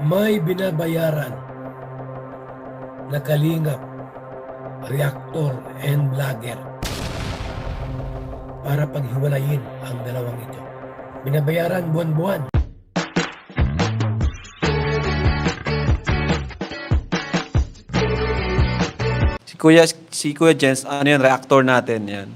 May binabayaran na kalingap, reactor and vlogger para paghiwalayin ang dalawang ito. Binabayaran buwan-buwan. Si Kuya Jens, ano yan, reactor natin yan.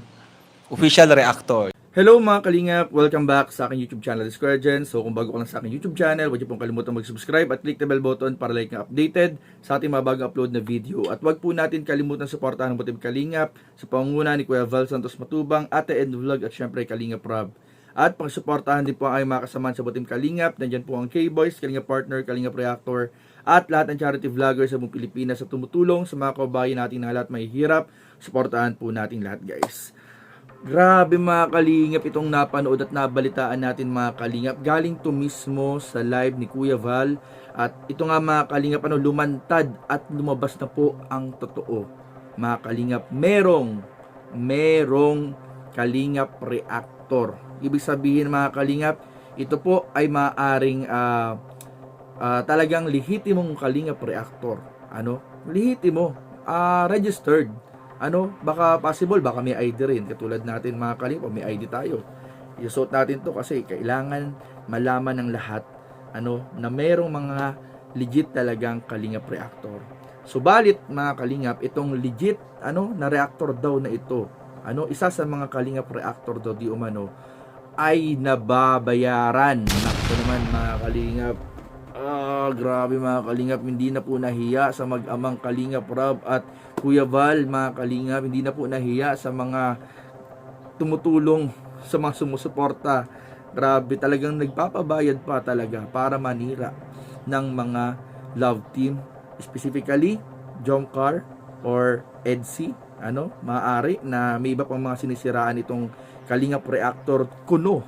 Official reactor. Hello mga kalingap! Welcome back sa aking YouTube channel, Kuya Jens. So kung bago ka lang sa aking YouTube channel, huwag niyo pong kalimutan mag-subscribe at click the bell button para like na updated sa ating mga bagong upload na video. At huwag po natin kalimutan suportahan ang Butim Kalingap sa pangunguna ni Kuya Val Santos Matubang, Ate Ed Vlog at syempre Kalingap Rob. At pang-suportahan din po ang aming mga kasamahan sa Butim Kalingap. Nandyan po ang K-Boys, Kalingap Partner, Kalingap Reactor at lahat ng charity vloggers sa buong Pilipinas sa tumutulong sa mga kababayan natin na lahat may hirap. Suportahan po natin lahat, guys. Grabe mga kalingap itong napanood at nabalitaan natin mga kalingap. Galing to mismo sa live ni Kuya Val. At ito nga mga kalingap, lumantad at lumabas na po ang totoo. Mga kalingap, merong kalingap reactor. Ibig sabihin mga kalingap, ito po ay maaring talagang lehitimong kalingap reactor. Lehitimo, registered. Baka possible, baka may ID rin. Katulad natin mga kalingap, may ID tayo. Isuot natin to kasi kailangan malaman ng lahat na merong mga legit talagang kalingap reactor. Subalit mga kalingap, itong legit na reactor daw na ito, isa sa mga kalingap reactor daw di umano ay nababayaran. Nakto naman mga kalingap. Grabe mga kalingap, hindi na po nahiya sa mag-amang Kalingap Rob at Kuya Val mga kalingap, hindi na po nahiya sa mga tumutulong, sa mga sumusuporta. Grabe, talagang nagpapabayad pa talaga para manira ng mga love team, specifically Jomcar or EDC. Maaari na may iba pang mga sinisiraan itong Kalingap Reactor kuno,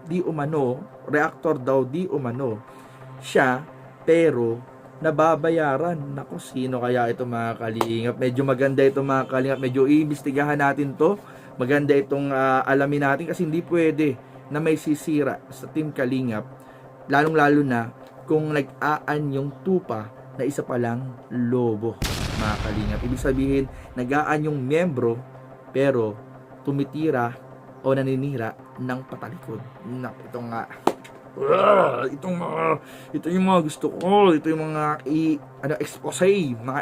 di umano, reactor daw di umano siya, pero nababayaran. Naku, sino kaya ito mga kalingap? Medyo maganda ito mga kalingap, medyo iimbestigahan natin to. Maganda itong alamin natin kasi hindi pwede na may sisira sa Team Kalingap, lalong lalo na kung nag-aan yung tupa na isa palang lobo mga kalingap. Ibig sabihin, nag-aan yung miyembro pero tumitira o naninira ng patalikod. Ito nga, ito yung mga gusto ko. Ito yung mga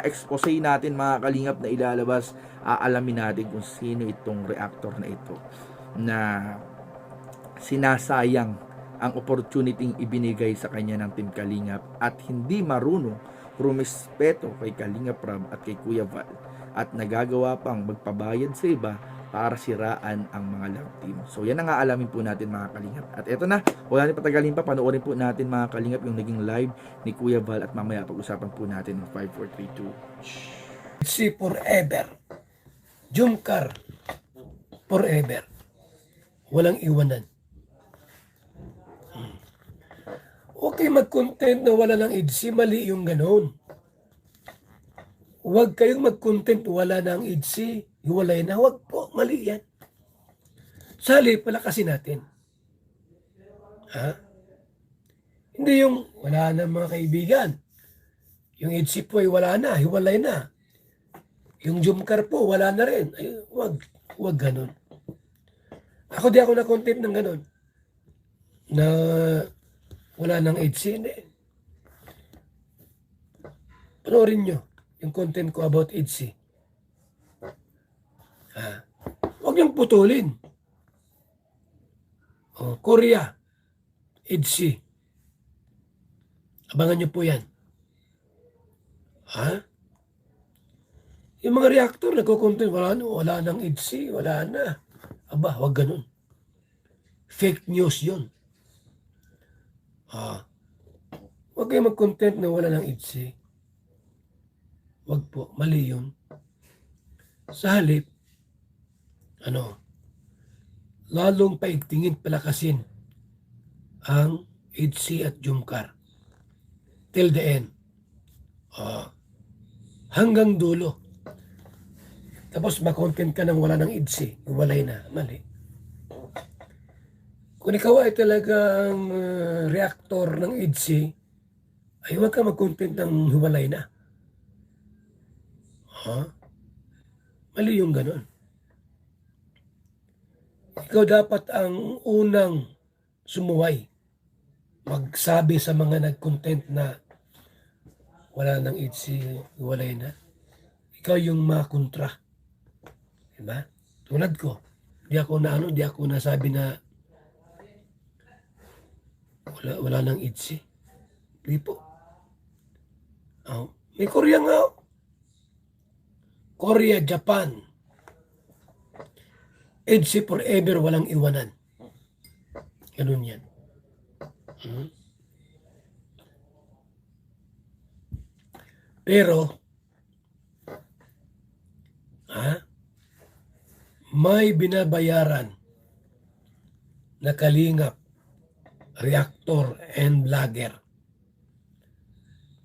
expose natin mga kalingap na ilalabas. Aalamin natin kung sino itong reactor na ito na sinasayang ang opportunity ibinigay sa kanya ng Team Kalingap at hindi marunong rumispeto kay Kalingap Rob at kay Kuya Val at nagagawa pang magpabayad sa iba para siraan ang mga love team. So yan ang aalamin po natin mga kalingap. At eto na, wala natin patagalin pa, panoorin po natin mga kalingap yung naging live ni Kuya Val at mamaya pag-usapan po natin ng 5, 4, 3, 2. Si forever. Jomcar forever. Walang iwanan. Okay mag-content na wala ng EDC, mali yung ganon. Huwag kayong mag-content wala ng EDC, hiwalay na. Huwag po, mali yan. Sali, palakasin natin. Hindi yung wala na mga kaibigan. Yung EDC po ay wala na, hiwalay na. Yung Jomcar po, wala na rin. Ay, huwag ganon. Ako di ako na-content ng ganon. Na wala nang EDC. Hindi. Panoorin nyo yung content ko about EDC. Huwag niyong putulin. Korea, EDC. Abangan niyo po yan. Yung mga reactor, nagko-content, wala nang EDC, wala na. Aba, huwag ganun. Fake news yun. Huwag kayo mag-content na wala nang EDC. Huwag po, mali yun. Sa halip, lalong paigtingin, palakasin ang EDC at Jomcar. Till the end. Hanggang dulo. Tapos makontent ka nang wala ng EDC, walay na, mali. Kung ikaw ay talagang reactor ng EDSI, ay huwag ka mag-content ng hiwalay na. Ha? Mali yung ganun. Ikaw dapat ang unang sumuway. Magsabi sa mga nag-content na wala nang EDSI, hiwalay na. Ikaw yung makontra. Diba? Tulad ko. Di ako nasabi na wala nang EDSI. Di po. Oh. May Korea nga. Korea, Japan. EDSI forever, walang iwanan. Ganun yan. Pero, may binabayaran na kalingap, reactor, and vlogger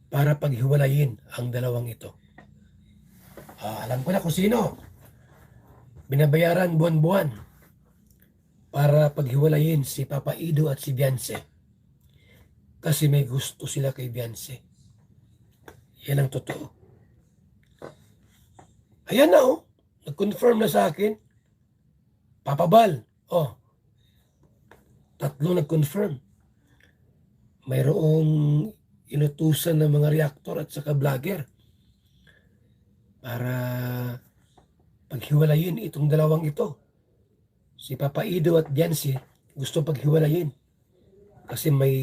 para paghiwalayin ang dalawang ito. Alam ko na kung sino. Binabayaran buwan-buwan para paghiwalayin si Papa Ido at si Beyonce. Kasi may gusto sila kay Beyonce. Yan ang totoo. Ayan na oh. Nag-confirm na sa akin. Papa Bal. Oh. 3 nag-confirm. Mayroong inutusan ng mga reactor at saka vlogger para paghiwalayin itong dalawang ito. Si Papa Ido at Beyonce gusto paghiwalayin. Kasi may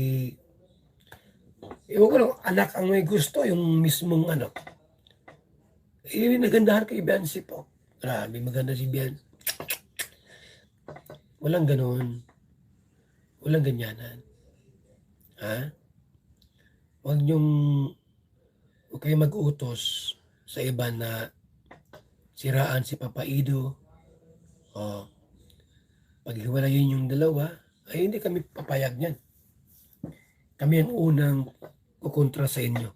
ewan ko lang, anak ang may gusto, yung mismong ano. Nagandahan kay Beyonce po. Grabe, maganda si Beyonce. Walang ganon. Walang ganyanan. Ha? Huwag kayo mag-utos sa iba na siraan si Papa Ido. O, paghiwalayin yung dalawa, ay hindi kami papayag niyan. Kami ang unang kukontra sa inyo.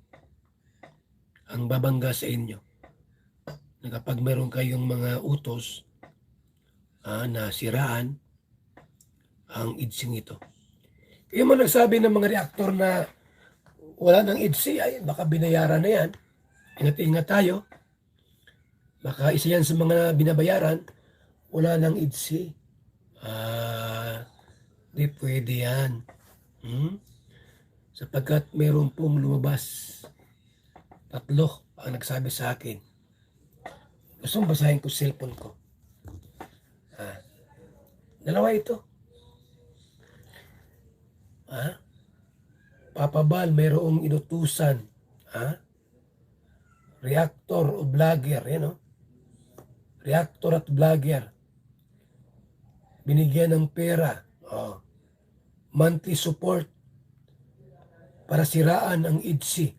Ang babangga sa inyo. Na kapag meron kayong mga utos na siraan ang idsing ito. Kaya mo nagsabi ng mga reaktor na wala ng EDSI, ay baka binayaran na yan. Ingat-ingat tayo. Baka isa yan sa mga binabayaran, wala ng EDSI. Di pwede yan. Sapagkat mayroon pong lumabas. 3 ang nagsabi sa akin. Gusto mong basahin ko sa cellphone ko. 2 ito. Papa Bal, mayroong inutusan. Reactor o vlogger. Yan, reactor at vlogger. Binigyan ng pera. Monthly support para siraan ang EDSI.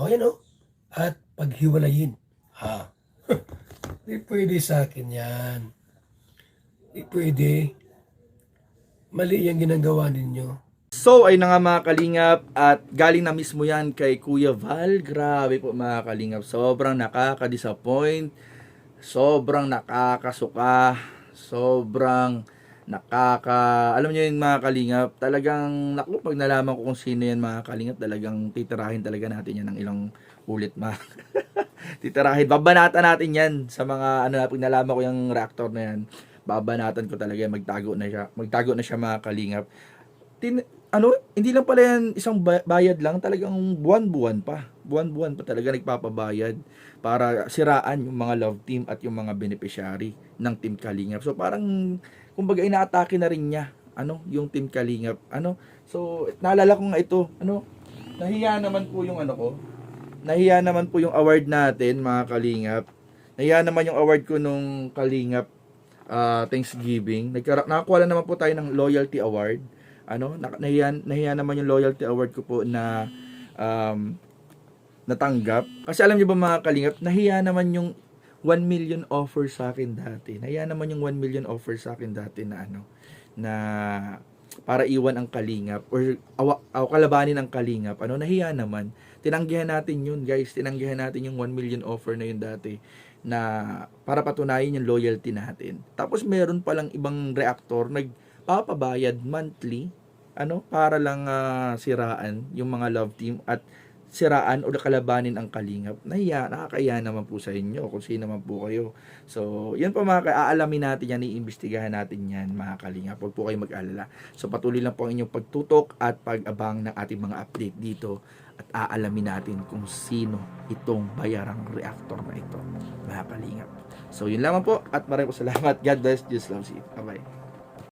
Yan at paghiwalayin. Di pwede sa akin yan. Di pwede. Mali yung ginagawa ninyo. So, ay na nga mga kalingap, at galing na mismo yan kay Kuya Val. Grabe po mga kalingap, sobrang nakaka-disappoint, sobrang nakakasuka, sobrang alam nyo yun mga kalingap, talagang, naku, pag nalaman ko kung sino yan mga kalingap, talagang titirahin talaga natin yan ng ilang ulit mga titirahin, babanatan natin yan sa mga, pag nalaman ko yung reactor na yan, babanatan ko talaga, magtago na siya mga kalingap. Hindi lang pala yan isang bayad lang, talagang buwan-buwan pa talaga nagpapabayad para siraan yung mga love team at yung mga beneficiary ng Team Kalingap. So parang kumbaga inaatake na rin niya yung Team Kalingap. So naalala ko nga ito, nahiya naman po yung nahiya naman po yung award natin mga Kalingap. Nahiya naman yung award ko nung Kalingap Thanksgiving. Nakakuha naman po tayo ng loyalty award. Nahiya naman yung loyalty award ko po na natanggap. Kasi alam niyo ba mga Kalingap, nahiya naman yung 1 million offer sa akin dati. Nahiya naman yung 1 million offer sa akin dati na na para iwan ang Kalingap or kalabanin ang Kalingap. Nahiya naman. Tinanggihan natin yun, guys. Tinanggihan natin yung 1 million offer na yun dati na para patunayan yung loyalty natin. Tapos meron palang ibang reactor papabayad monthly, para lang siraan yung mga love team at siraan o kalabanin ang kalingap. Nakakaya naman po sa inyo kung sino naman po kayo. So, yan po aalamin natin yan, iimbestigahan natin yan mga kalingap. Huwag po kayo mag-alala. So, patuloy lang po ang inyong pagtutok at pag-abang ng ating mga update dito at aalamin natin kung sino itong bayarang reactor na ito mga kalingap. So, yun lamang po at maraming salamat. God bless. Just love you. Bye-bye.